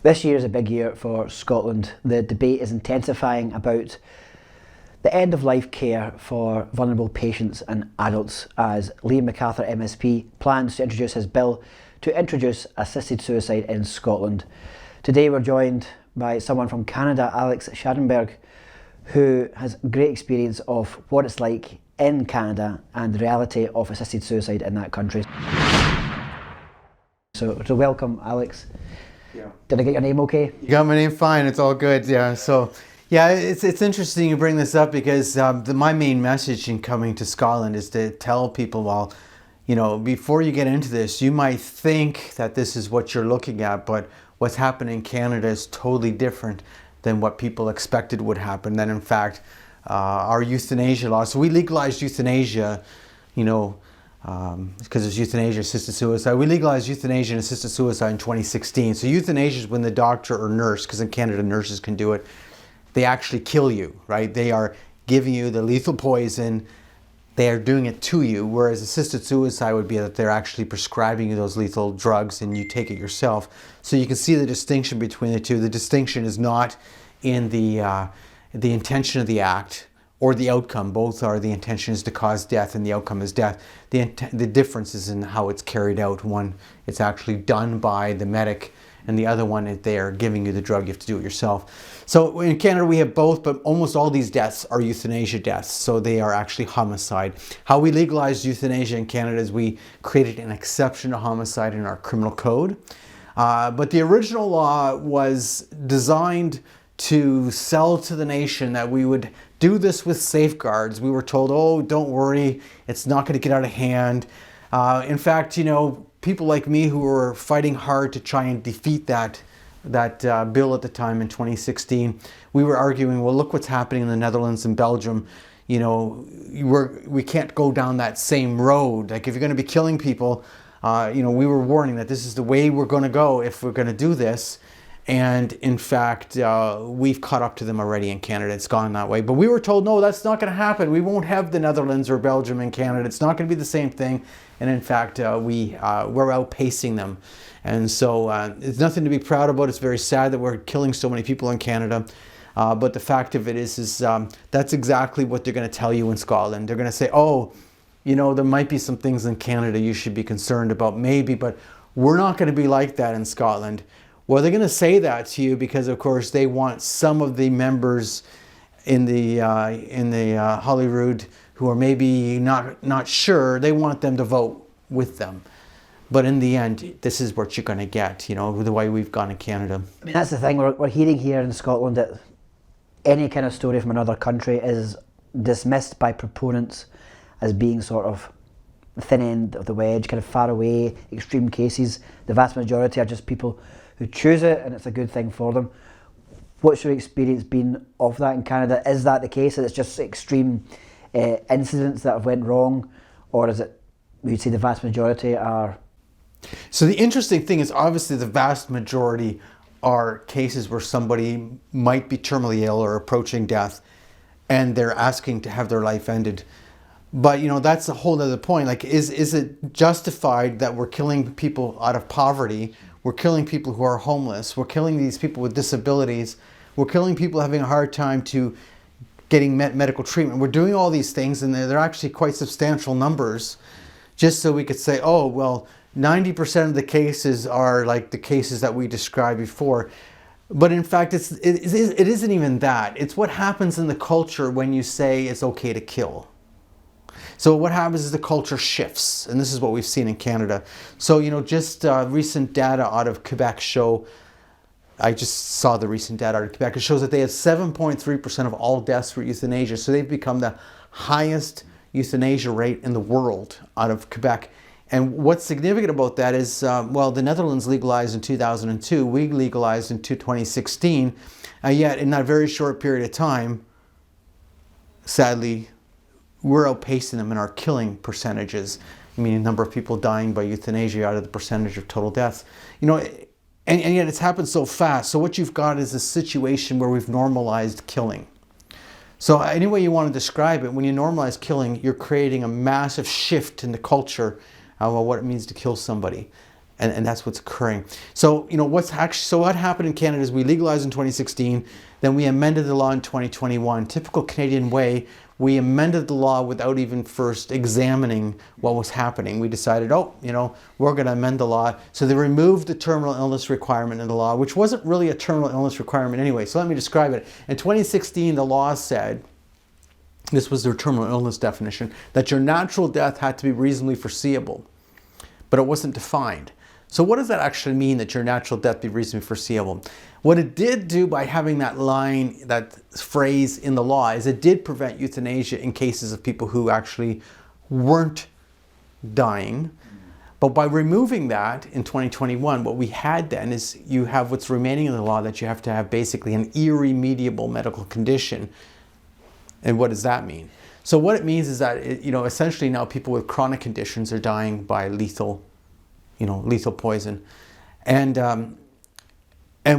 This year is a big year for Scotland. The debate is intensifying about the end-of-life care for vulnerable patients and adults as Liam MacArthur MSP plans to introduce his bill to introduce assisted suicide in Scotland. Today we're joined by someone from Canada, Alex Shadenberg, who has great experience of what it's like in Canada and the reality of assisted suicide in that country. So welcome, Alex. Yeah. Did I get your name okay? You got my name fine, it's all good, yeah. So, yeah, it's interesting you bring this up because my main message in coming to Scotland is to tell people, well, you know, before you get into this, you might think that this is what you're looking at, but what's happening in Canada is totally different than what people expected would happen. Then, in fact, our euthanasia law, so we legalized euthanasia, you know, because there's euthanasia, assisted suicide. We legalized euthanasia and assisted suicide in 2016. So euthanasia is when the doctor or nurse, because in Canada nurses can do it, they actually kill you, right? They are giving you the lethal poison. They are doing it to you, whereas assisted suicide would be that they're actually prescribing you those lethal drugs and you take it yourself. So you can see the distinction between the two. The distinction is not in the intention of the act or the outcome. Both are, the intention is to cause death and the outcome is death. The difference is in how it's carried out. One, it's actually done by the medic, and the other one, they are giving you the drug, you have to do it yourself. So in Canada we have both, but almost all these deaths are euthanasia deaths, so they are actually homicide. How we legalized euthanasia in Canada is we created an exception to homicide in our criminal code. But the original law was designed to sell to the nation that we would do this with safeguards. We were told, oh, don't worry, it's not going to get out of hand. In fact, you know, people like me who were fighting hard to try and defeat that bill at the time in 2016, we were arguing, well, look what's happening in the Netherlands and Belgium. You know, we can't go down that same road. Like, if you're going to be killing people, you know, we were warning that this is the way we're going to go if we're going to do this. And in fact, we've caught up to them already in Canada. It's gone that way. But we were told, no, that's not going to happen. We won't have the Netherlands or Belgium in Canada. It's not going to be the same thing. And in fact, we're outpacing them. And so it's nothing to be proud about. It's very sad that we're killing so many people in Canada. But the fact of it is that's exactly what they're going to tell you in Scotland. They're going to say, oh, you know, there might be some things in Canada you should be concerned about, maybe, but we're not going to be like that in Scotland. Well, they're going to say that to you because, of course, they want some of the members in the Holyrood who are maybe not sure. They want them to vote with them. But in the end, this is what you're going to get, you know, the way we've gone in Canada. I mean, that's the thing. We're hearing here in Scotland that any kind of story from another country is dismissed by proponents as being sort of the thin end of the wedge, kind of far away, extreme cases. The vast majority are just people who choose it, and it's a good thing for them. What's your experience been of that in Canada? Is that the case, that it's just extreme incidents that have went wrong, or is it, you'd say the vast majority are? So the interesting thing is, obviously the vast majority are cases where somebody might be terminally ill or approaching death, and they're asking to have their life ended. But, you know, that's a whole other point. Like, is it justified that we're killing people out of poverty? We're killing people who are homeless. We're killing these people with disabilities. We're killing people having a hard time to getting medical treatment. We're doing all these things, and they're actually quite substantial numbers, just so we could say, oh, well, 90% of the cases are like the cases that we described before. But in fact, it isn't even that. It's what happens in the culture when you say it's okay to kill. So what happens is the culture shifts, and this is what we've seen in Canada. So, you know, just recent data out of Quebec show, I just saw the recent data out of Quebec, it shows that they had 7.3% of all deaths for euthanasia. So they've become the highest euthanasia rate in the world out of Quebec. And what's significant about that is, well, the Netherlands legalized in 2002, we legalized in 2016, and yet in that very short period of time, sadly, we're outpacing them in our killing percentages. I mean, the number of people dying by euthanasia out of the percentage of total deaths. You know, and yet it's happened so fast. So what you've got is a situation where we've normalized killing. So any way you want to describe it, when you normalize killing, you're creating a massive shift in the culture of what it means to kill somebody. And that's what's occurring. So, what happened in Canada is we legalized in 2016, then we amended the law in 2021. Typical Canadian way, we amended the law without even first examining what was happening. We decided, we're going to amend the law. So they removed the terminal illness requirement in the law, which wasn't really a terminal illness requirement anyway. So let me describe it. In 2016, the law said, this was their terminal illness definition, that your natural death had to be reasonably foreseeable, but it wasn't defined. So what does that actually mean, that your natural death be reasonably foreseeable? What it did do by having that line, that phrase in the law, is it did prevent euthanasia in cases of people who actually weren't dying. But by removing that in 2021, what we had then is you have what's remaining in the law, that you have to have basically an irremediable medical condition. And what does that mean? So what it means is that, essentially now people with chronic conditions are dying by lethal poison. And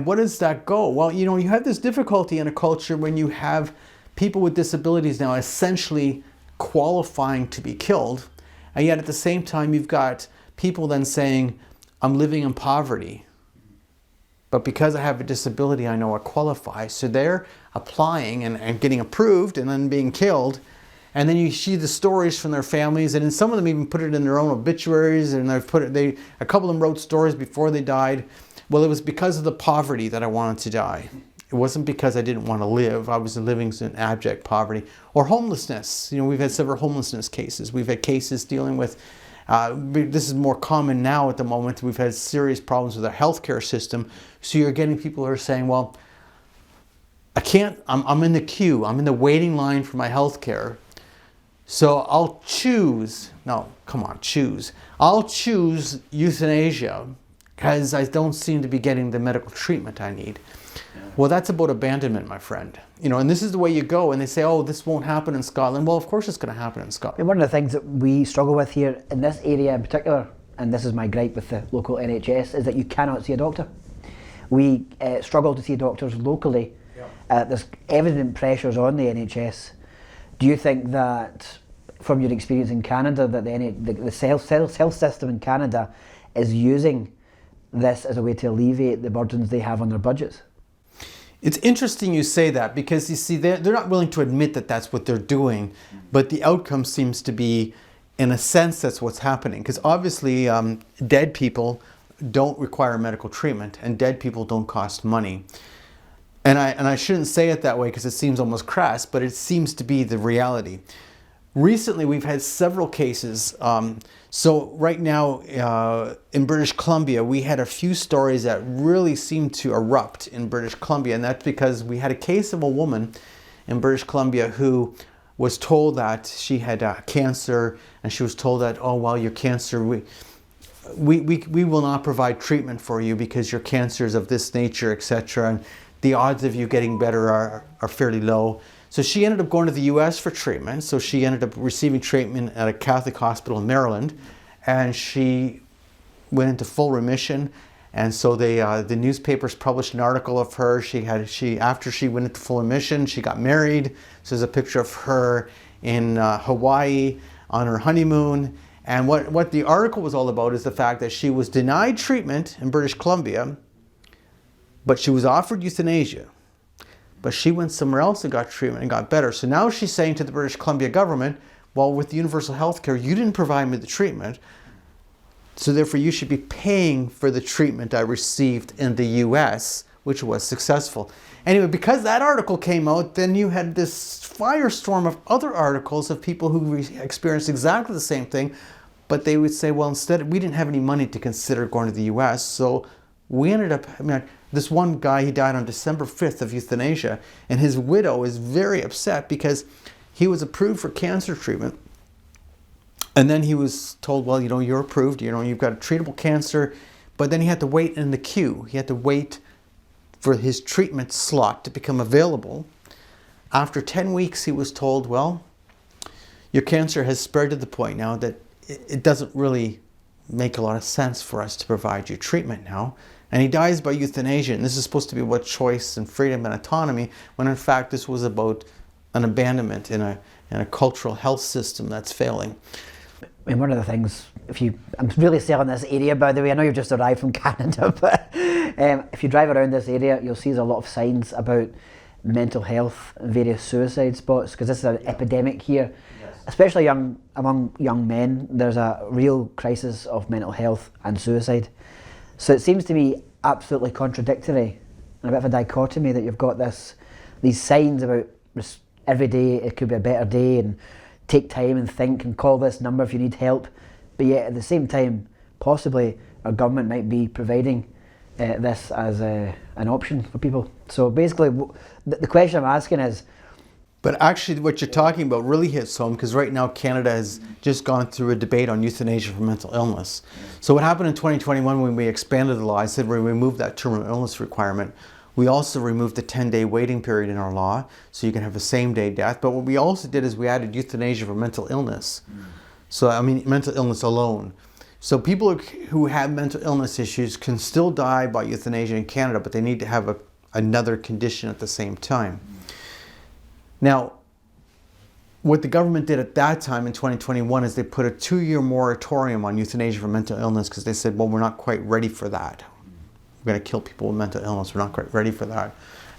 what does that go? Well, you have this difficulty in a culture when you have people with disabilities now essentially qualifying to be killed. And yet at the same time, you've got people then saying, I'm living in poverty, but because I have a disability, I know I qualify. So they're applying and getting approved and then being killed. And then you see the stories from their families, and some of them even put it in their own obituaries, and a couple of them wrote stories before they died. Well, it was because of the poverty that I wanted to die. It wasn't because I didn't want to live. I was living in abject poverty. Or homelessness. We've had several homelessness cases. We've had cases dealing with, this is more common now at the moment, we've had serious problems with our healthcare system. So you're getting people who are saying, well, I'm in the queue, I'm in the waiting line for my healthcare. So I'll choose euthanasia because I don't seem to be getting the medical treatment I need. Yeah. Well, that's about abandonment, my friend. And this is the way you go, and they say, oh, this won't happen in Scotland. Well, of course it's going to happen in Scotland. One of the things that we struggle with here in this area in particular, and this is my gripe with the local NHS, is that you cannot see a doctor. We struggle to see doctors locally. Yeah. There's evident pressures on the NHS. Do you think that, from your experience in Canada, that the health system in Canada is using this as a way to alleviate the burdens they have on their budgets? It's interesting you say that, because you see, they're not willing to admit that that's what they're doing, but the outcome seems to be, in a sense, that's what's happening. Because obviously, dead people don't require medical treatment, and dead people don't cost money. And I shouldn't say it that way because it seems almost crass, but it seems to be the reality. Recently, we've had several cases. So right now in British Columbia, we had a few stories that really seemed to erupt in British Columbia. And that's because we had a case of a woman in British Columbia who was told that she had cancer, and she was told that, oh, well, your cancer, we will not provide treatment for you because your cancer is of this nature, etc. And the odds of you getting better are fairly low. So she ended up going to the US for treatment. So she ended up receiving treatment at a Catholic hospital in Maryland, and she went into full remission. And so the newspapers published an article of her. After she went into full remission, she got married. So there's a picture of her in Hawaii on her honeymoon. And what the article was all about is the fact that she was denied treatment in British Columbia, but she was offered euthanasia. But she went somewhere else and got treatment and got better. So now she's saying to the British Columbia government, well, with the universal health care, you didn't provide me the treatment, so therefore you should be paying for the treatment I received in the US, which was successful. Anyway, because that article came out, then you had this firestorm of other articles of people who experienced exactly the same thing, but they would say, well, instead, we didn't have any money to consider going to the US, so we ended up, this one guy, he died on December 5th of euthanasia, and his widow is very upset because he was approved for cancer treatment, and then he was told, well, you're approved, you've got a treatable cancer, but then he had to wait in the queue. He had to wait for his treatment slot to become available. After 10 weeks, he was told, well, your cancer has spread to the point now that it doesn't really make a lot of sense for us to provide you treatment now. And he dies by euthanasia, and this is supposed to be about choice and freedom and autonomy, when in fact this was about an abandonment in a cultural health system that's failing. And one of the things I'm really selling this area, by the way. I know you've just arrived from Canada, but if you drive around this area, you'll see there's a lot of signs about mental health and various suicide spots, because this is an epidemic here, especially among young men. There's a real crisis of mental health and suicide. So it seems to me absolutely contradictory and a bit of a dichotomy that you've got these signs about every day it could be a better day, and take time and think and call this number if you need help. But yet at the same time, possibly our government might be providing this as an option for people. So basically, the question I'm asking is... But actually what you're talking about really hits home, because right now Canada has just gone through a debate on euthanasia for mental illness. So what happened in 2021 when we expanded the law, I said we removed that terminal illness requirement. We also removed the 10-day waiting period in our law, so you can have a same-day death. But what we also did is we added euthanasia for mental illness. So, I mean, mental illness alone. So people who have mental illness issues can still die by euthanasia in Canada, but they need to have another condition at the same time. Now, what the government did at that time in 2021 is they put a 2-year moratorium on euthanasia for mental illness, because they said, well, we're not quite ready for that. We're going to kill people with mental illness. We're not quite ready for that.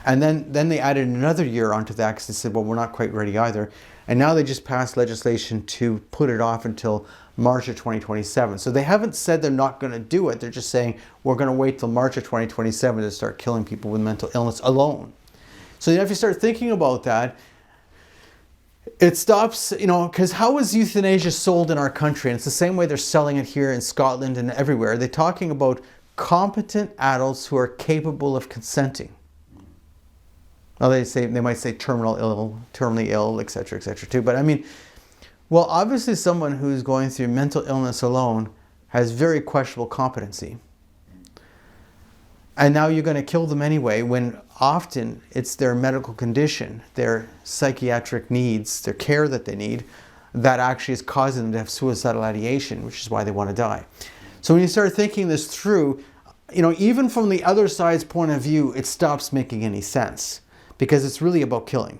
And then they added another year onto that, because they said, well, we're not quite ready either. And now they just passed legislation to put it off until March of 2027. So they haven't said they're not going to do it. They're just saying, we're going to wait till March of 2027 to start killing people with mental illness alone. So if you start thinking about that, it stops, because how is euthanasia sold in our country? And it's the same way they're selling it here in Scotland and everywhere. They're talking about competent adults who are capable of consenting. Well, they might say terminally ill, etc., too. But I mean, well, obviously someone who's going through mental illness alone has very questionable competency. And now you're going to kill them anyway, when often it's their medical condition, their psychiatric needs, their care that they need, that actually is causing them to have suicidal ideation, which is why they want to die. So when you start thinking this through, even from the other side's point of view, it stops making any sense, because it's really about killing.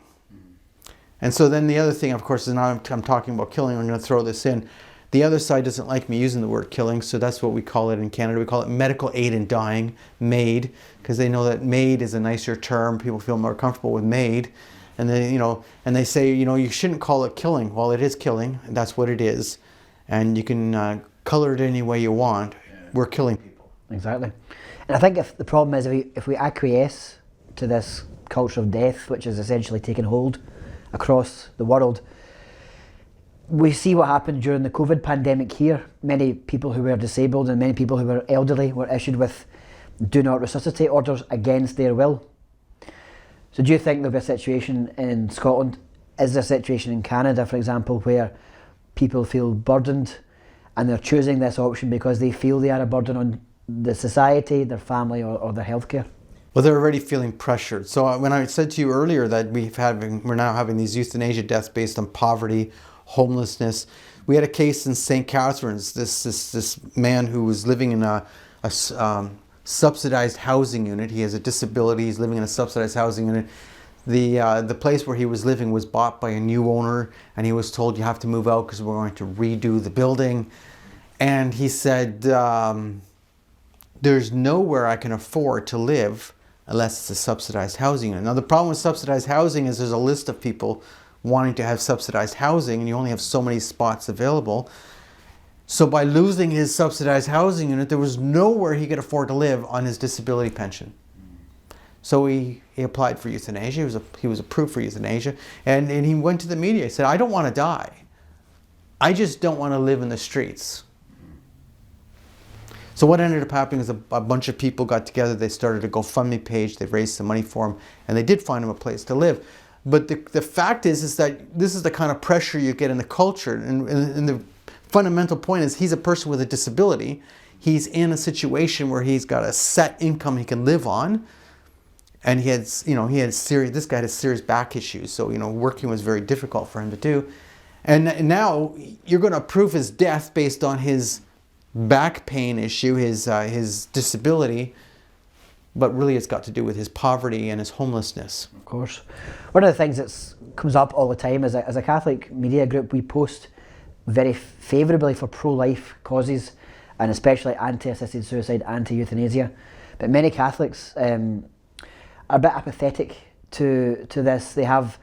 And so then the other thing, of course, is now I'm talking about killing, I'm going to throw this in. The other side doesn't like me using the word killing, so that's what we call it in Canada. We call it medical aid in dying, MAID, because they know that MAID is a nicer term. People feel more comfortable with MAID. And then, and they say, you shouldn't call it killing. Well, it is killing, and that's what it is. And you can color it any way you want. We're killing people. Exactly. And I think if the problem is if we acquiesce to this culture of death, which is essentially taken hold across the world, we see what happened during the COVID pandemic here. Many people who were disabled and many people who were elderly were issued with do not resuscitate orders against their will. So do you think there'll be a situation in Scotland, is there a situation in Canada, for example, where people feel burdened and they're choosing this option because they feel they are a burden on the society, their family, or their healthcare? Well, they're already feeling pressured. So when I said to you earlier that we're now having these euthanasia deaths based on poverty, homelessness. We had a case in St. Catharines. This man who was living in a subsidized housing unit. He has a disability. He's living in a subsidized housing unit. The place where he was living was bought by a new owner, and he was told, you have to move out because we're going to redo the building. And he said, there's nowhere I can afford to live unless it's a subsidized housing unit. Now the problem with subsidized housing is there's a list of people wanting to have subsidized housing, and you only have so many spots available. So by losing his subsidized housing unit, there was nowhere he could afford to live on his disability pension. So he applied for euthanasia. He was approved for euthanasia, and he went to the media. He said, I don't want to die. I just don't want to live in the streets. So what ended up happening is a bunch of people got together. They started a GoFundMe page. They raised some money for him, and they did find him a place to live. But the fact is that this is the kind of pressure you get in the culture. And the fundamental point is he's a person with a disability. He's in a situation where he's got a set income he can live on. And this guy had serious back issues. So, working was very difficult for him to do. And now you're going to approve his death based on his back pain issue, his disability. But really it's got to do with his poverty and his homelessness. Of course. One of the things that comes up all the time as a Catholic media group, we post very favourably for pro-life causes, and especially anti-assisted suicide, anti-euthanasia. But many Catholics are a bit apathetic to this. They have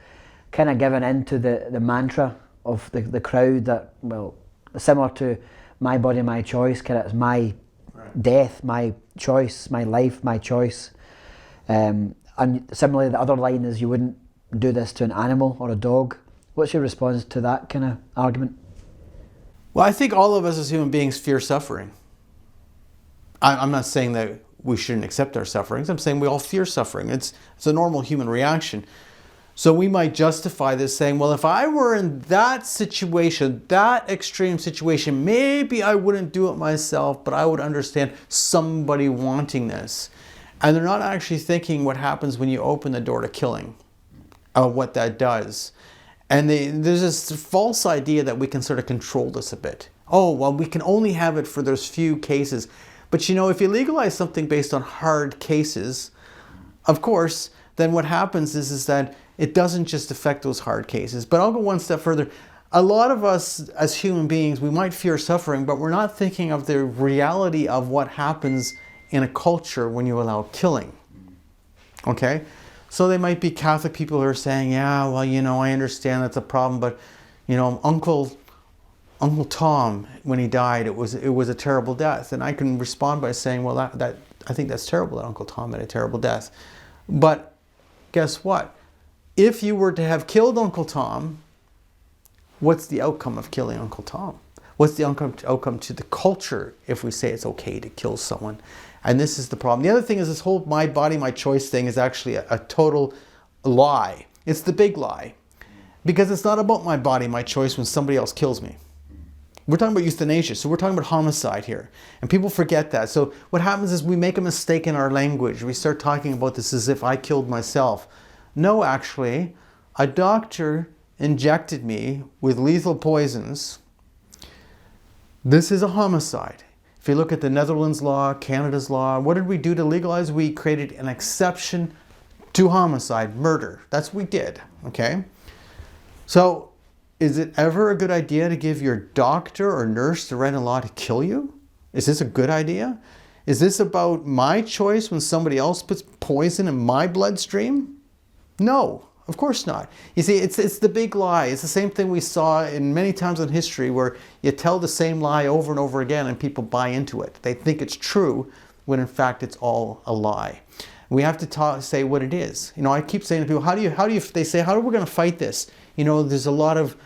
kind of given in to the mantra of the crowd that, well, similar to my body, my choice, kind of, it's my death, my choice, my life, my choice. And similarly, the other line is, you wouldn't do this to an animal or a dog. What's your response to that kind of argument? Well, I think all of us as human beings fear suffering. I'm not saying that we shouldn't accept our sufferings. I'm saying we all fear suffering. It's a normal human reaction. So we might justify this saying, well, if I were in that situation, that extreme situation, maybe I wouldn't do it myself, but I would understand somebody wanting this. And they're not actually thinking what happens when you open the door to killing, what that does. And there's this false idea that we can sort of control this a bit. Oh, well, we can only have it for those few cases. But you know, if you legalize something based on hard cases, of course, then what happens is that it doesn't just affect those hard cases. But I'll go one step further. A lot of us as human beings, we might fear suffering, but we're not thinking of the reality of what happens in a culture when you allow killing. Okay? So they might be Catholic people who are saying, yeah, well, you know, I understand that's a problem, but, you know, Uncle Tom, when he died, it was a terrible death. And I can respond by saying, well, that I think that's terrible that Uncle Tom had a terrible death. But guess what? If you were to have killed Uncle Tom, what's the outcome of killing Uncle Tom? What's the outcome to the culture if we say it's okay to kill someone? And this is the problem. The other thing is, this whole my body, my choice thing is actually a total lie. It's the big lie. Because it's not about my body, my choice when somebody else kills me. We're talking about euthanasia, so we're talking about homicide here. And people forget that. So what happens is we make a mistake in our language. We start talking about this as if I killed myself. No, actually, a doctor injected me with lethal poisons. This is a homicide. If you look at the Netherlands law, Canada's law, what did we do to legalize? We created an exception to homicide, murder. That's what we did, okay? So, is it ever a good idea to give your doctor or nurse the right and law to kill you? Is this a good idea? Is this about my choice when somebody else puts poison in my bloodstream? No, of course not. You see, it's the big lie. It's the same thing we saw in many times in history where you tell the same lie over and over again and people buy into it. They think it's true when in fact it's all a lie. We have to say what it is. You know, I keep saying to people, how do you, they say, how are we going to fight this? You know, there's a lot of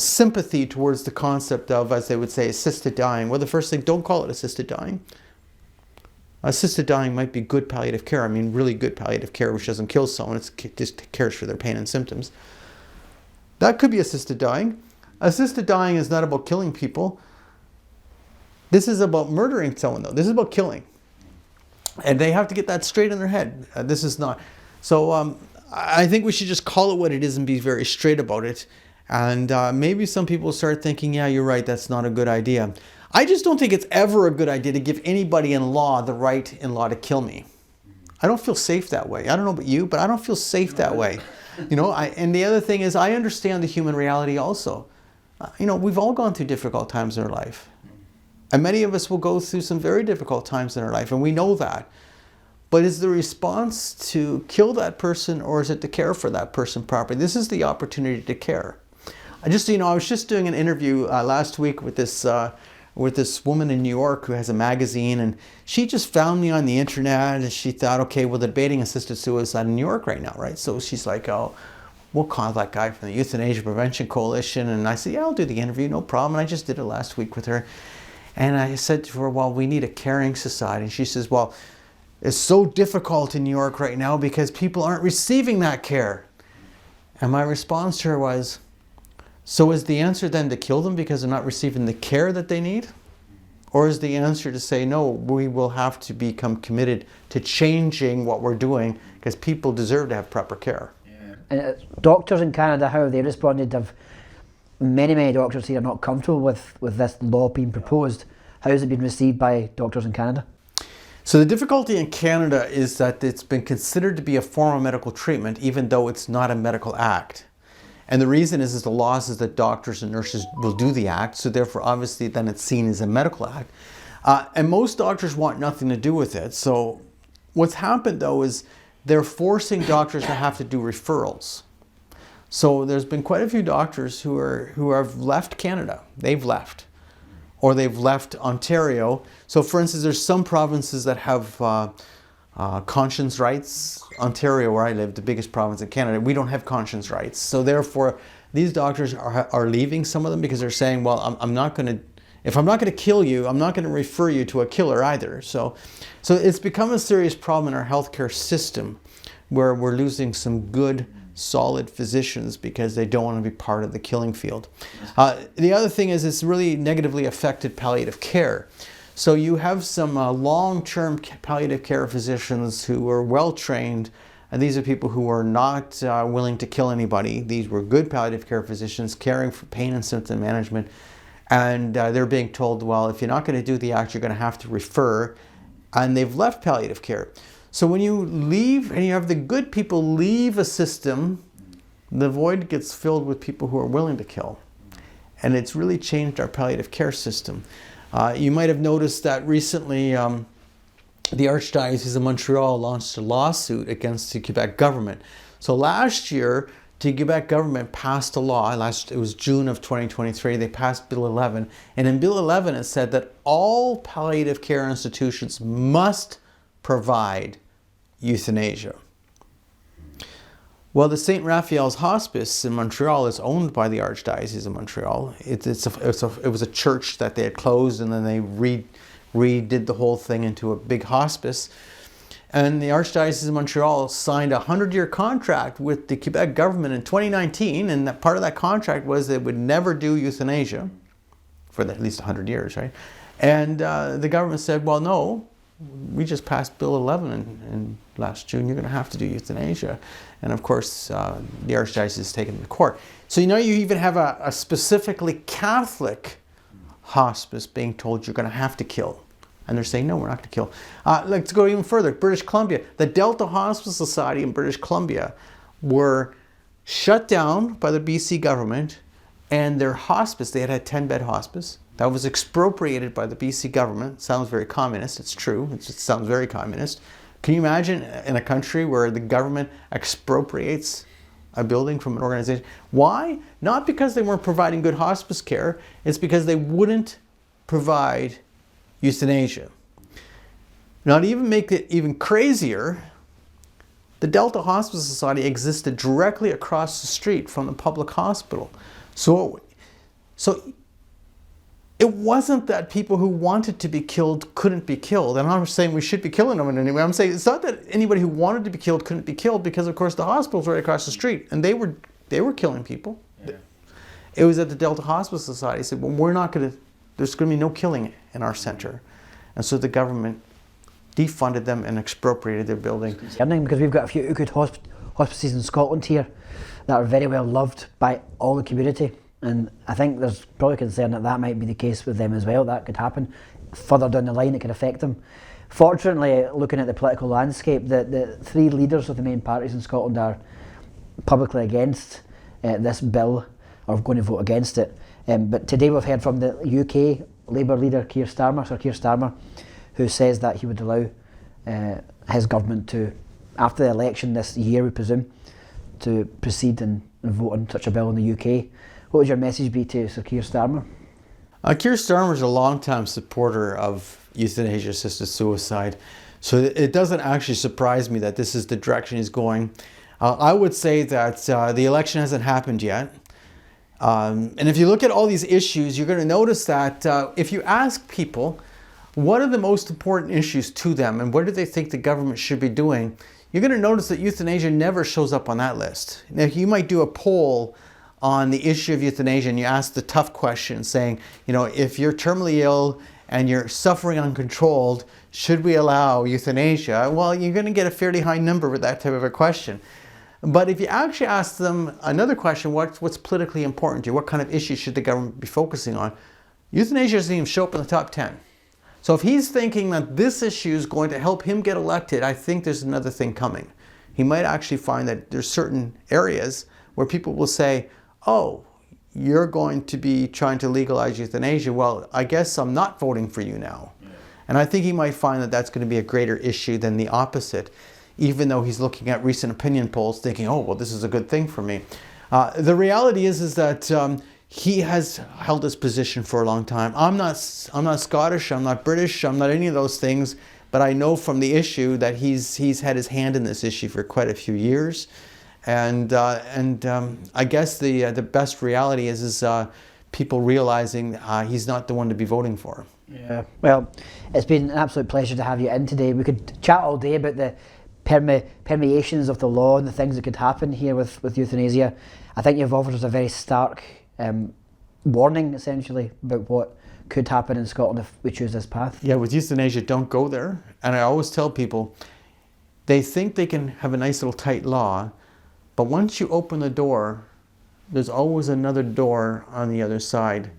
sympathy towards the concept of, as they would say, assisted dying. Well, the first thing, don't call it assisted dying. Assisted dying might be good palliative care. I mean, really good palliative care, which doesn't kill someone. It just cares for their pain and symptoms. That could be assisted dying. Assisted dying is not about killing people. This is about murdering someone, though. This is about killing. And they have to get that straight in their head. This is not. So I think we should just call it what it is and be very straight about it. And maybe some people start thinking, yeah, you're right, that's not a good idea. I just don't think it's ever a good idea to give anybody in law the right in law to kill me. I don't feel safe that way. I don't know about you, but I don't feel safe that way. You know, and the other thing is, I understand the human reality also. You know, we've all gone through difficult times in our life. And many of us will go through some very difficult times in our life, and we know that. But is the response to kill that person, or is it to care for that person properly? This is the opportunity to care. I was just doing an interview last week with this woman in New York who has a magazine, and she just found me on the internet, and she thought, okay, well, they're debating assisted suicide in New York right now, right? So she's like, oh, we'll call that guy from the Euthanasia Prevention Coalition. And I said, yeah, I'll do the interview, no problem. And I just did it last week with her. And I said to her, well, we need a caring society. And she says, well, it's so difficult in New York right now because people aren't receiving that care. And my response to her was, so is the answer then to kill them because they're not receiving the care that they need? Or is the answer to say, no, we will have to become committed to changing what we're doing because people deserve to have proper care? Yeah. And doctors in Canada, how have they responded? Many doctors here are not comfortable with this law being proposed. How has it been received by doctors in Canada? So the difficulty in Canada is that it's been considered to be a form of medical treatment even though it's not a medical act. And the reason is the law says that doctors and nurses will do the act, so therefore obviously then it's seen as a medical act. And most doctors want nothing to do with it. So what's happened though is they're forcing doctors to have to do referrals. So there's been quite a few doctors who have left Canada. They've left. Or they've left Ontario. So for instance, there's some provinces that have conscience rights. Ontario, where I live, the biggest province in Canada, we don't have conscience rights. So therefore, these doctors are leaving, some of them, because they're saying, well, I'm not going to, if I'm not going to kill you, I'm not going to refer you to a killer either. So it's become a serious problem in our healthcare system where we're losing some good, solid physicians because they don't want to be part of the killing field. The other thing is it's really negatively affected palliative care. So you have some long-term palliative care physicians who are well-trained, and these are people who are not willing to kill anybody. These were good palliative care physicians caring for pain and symptom management. And they're being told, well, if you're not going to do the act, you're going to have to refer. And they've left palliative care. So when you leave and you have the good people leave a system, the void gets filled with people who are willing to kill. And it's really changed our palliative care system. You might have noticed that recently the Archdiocese of Montreal launched a lawsuit against the Quebec government. So last year, the Quebec government passed a law, it was June of 2023, they passed Bill 11, and in Bill 11 it said that all palliative care institutions must provide euthanasia. Well, the St. Raphael's Hospice in Montreal is owned by the Archdiocese of Montreal. It was a church that they had closed, and then they redid the whole thing into a big hospice. And the Archdiocese of Montreal signed a 100-year contract with the Quebec government in 2019, and that part of that contract was they would never do euthanasia for at least 100 years, right? And the government said, well, no, we just passed Bill 11 in last June, you're going to have to do euthanasia. And of course, the Archdiocese is taken to court. So you even have a specifically Catholic hospice being told you're going to have to kill. And they're saying, no, we're not going to kill. Let's go even further. British Columbia. The Delta Hospice Society in British Columbia were shut down by the BC government, and their hospice, they had a 10-bed hospice, that was expropriated by the BC government. Sounds very communist. It's true. It just sounds very communist. Can you imagine in a country where the government expropriates a building from an organization? Why? Not because they weren't providing good hospice care. It's because they wouldn't provide euthanasia. Now, to even make it even crazier, the Delta Hospice Society existed directly across the street from the public hospital. So it wasn't that people who wanted to be killed couldn't be killed. And I'm not saying we should be killing them in any way. I'm saying it's not that anybody who wanted to be killed couldn't be killed, because of course the hospital's right across the street, and they were killing people. Yeah. It was that the Delta Hospice Society said, well, there's going to be no killing in our center. And so the government defunded them and expropriated their building. Because we've got a few good hospices in Scotland here that are very well loved by all the community. And I think there's probably concern that might be the case with them as well. That could happen further down the line. It could affect them. Fortunately, looking at the political landscape, the three leaders of the main parties in Scotland are publicly against this bill, or going to vote against it. But today we've heard from the UK Labour leader Sir Keir Starmer, who says that he would allow his government to, after the election this year, we presume, to proceed and vote on such a bill in the UK. What would your message be to Sir Keir Starmer? Keir Starmer is a long-time supporter of euthanasia-assisted suicide, so it doesn't actually surprise me that this is the direction he's going. I would say that the election hasn't happened yet. And if you look at all these issues, you're going to notice that if you ask people what are the most important issues to them and what do they think the government should be doing, you're going to notice that euthanasia never shows up on that list. Now, you might do a poll on the issue of euthanasia and you ask the tough question saying, if you're terminally ill and you're suffering uncontrolled, should we allow euthanasia? Well, you're going to get a fairly high number with that type of a question. But if you actually ask them another question, what's politically important to you? What kind of issues should the government be focusing on? Euthanasia doesn't even show up in the top 10. So if he's thinking that this issue is going to help him get elected, I think there's another thing coming. He might actually find that there's certain areas where people will say, oh, you're going to be trying to legalize euthanasia. Well, I guess I'm not voting for you now. Yeah. And I think he might find that that's going to be a greater issue than the opposite, even though he's looking at recent opinion polls thinking, oh, well, this is a good thing for me. The reality is that he has held his position for a long time. I'm not Scottish, I'm not British, I'm not any of those things, but I know from the issue that he's had his hand in this issue for quite a few years. And I guess the best reality is people realizing he's not the one to be voting for. Yeah. Well, it's been an absolute pleasure to have you in today. We could chat all day about the permeations of the law and the things that could happen here with euthanasia. I think you've offered us a very stark warning, essentially, about what could happen in Scotland if we choose this path. Yeah, with euthanasia, don't go there. And I always tell people, they think they can have a nice little tight law, but once you open the door, there's always another door on the other side,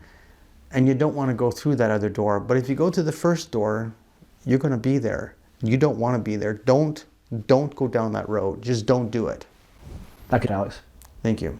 and you don't want to go through that other door. But if you go to the first door, you're going to be there. You don't want to be there. Don't go down that road. Just don't do it. Thank you, Alex. Thank you.